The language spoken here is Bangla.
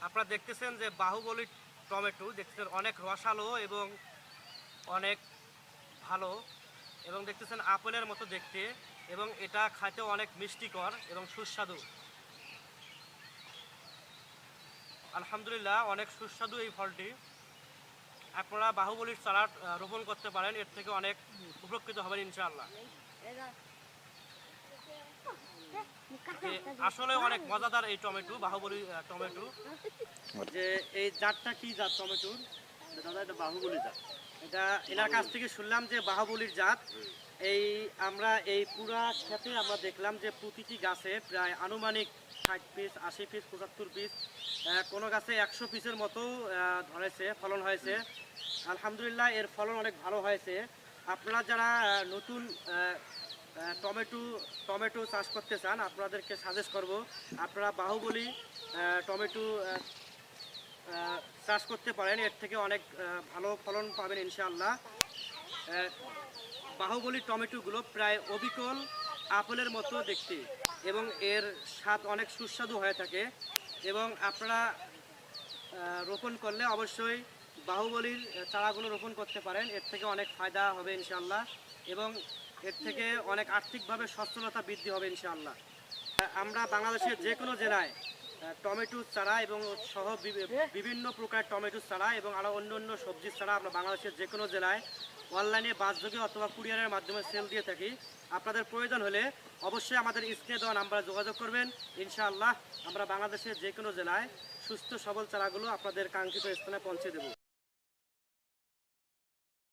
আপনারা দেখতেছেন যে বাহুবলী টমেটো দেখতেছেন অনেক রসালো এবং অনেক ভালো, এবং দেখতেছেন আপেলের মতো দেখতে, এবং এটা খাইতে অনেক মিষ্টিকর এবং সুস্বাদু। আলহামদুলিল্লাহ, অনেক সুস্বাদু এই ফলটি। আপনারা বাহুবলীর চারা রোপণ করতে পারেন, এর থেকে অনেক উপকৃত হবেন ইনশাআল্লাহ। আসলে অনেক মজাদার এই টমেটো, বাহুবলী টমেটো। যে এই জাতটা কি জাত টমেটোর? দাদা, এটা বাহুবলী জাত। এটা এনার কাছ থেকে শুনলাম যে বাহুবলীর জাত। এই আমরা এই পুরা ক্ষেতে আমরা দেখলাম যে প্রতিটি গাছে প্রায় আনুমানিক 60 পিস, 80 পিস, 75 পিস, কোনো গাছে 100 পিসের মতো ধরেছে, ফলন হয়েছে। আলহামদুলিল্লাহ, এর ফলন অনেক ভালো হয়েছে। আপনারা যারা নতুন টমেটো টমেটো চাষ করতে চান, আপনাদেরকে সাজেস্ট করব আপনারা বাহুবলী টমেটো চাষ করতে পারেন, এর থেকে অনেক ভালো ফলন পাবেন ইনশাআল্লাহ। বাহুবলী টমেটোগুলো প্রায় অবিকল আপেলের মতো দেখতে, এবং এর স্বাদ অনেক সুস্বাদু হয়ে থাকে। এবং আপনারা রোপণ করলে অবশ্যই বাহুবলীর চারাগুলো রোপণ করতে পারেন, এর থেকে অনেক ফায়দা হবে ইনশাআল্লাহ, এবং এর থেকে অনেক আর্থিকভাবে সচ্ছলতা বৃদ্ধি হবে ইনশাআল্লাহ। আমরা বাংলাদেশের যে কোনো জেলায় টমেটো চারা এবং সহ বিভিন্ন প্রকার টমেটো চারা এবং আরও অন্য অন্য সবজির চারা আমরা বাংলাদেশের যে কোনো জেলায় অনলাইনে বাসযোগে অথবা কুরিয়ারের মাধ্যমে সেল দিয়ে থাকি। আপনাদের প্রয়োজন হলে অবশ্যই আমাদের স্ক্রিনে দেওয়া নাম্বারে যোগাযোগ করবেন। ইনশাআল্লাহ আমরা বাংলাদেশের যে কোনো জেলায় সুস্থ সবল চারাগুলো আপনাদের কাঙ্ক্ষিত স্থানে পৌঁছে দেব।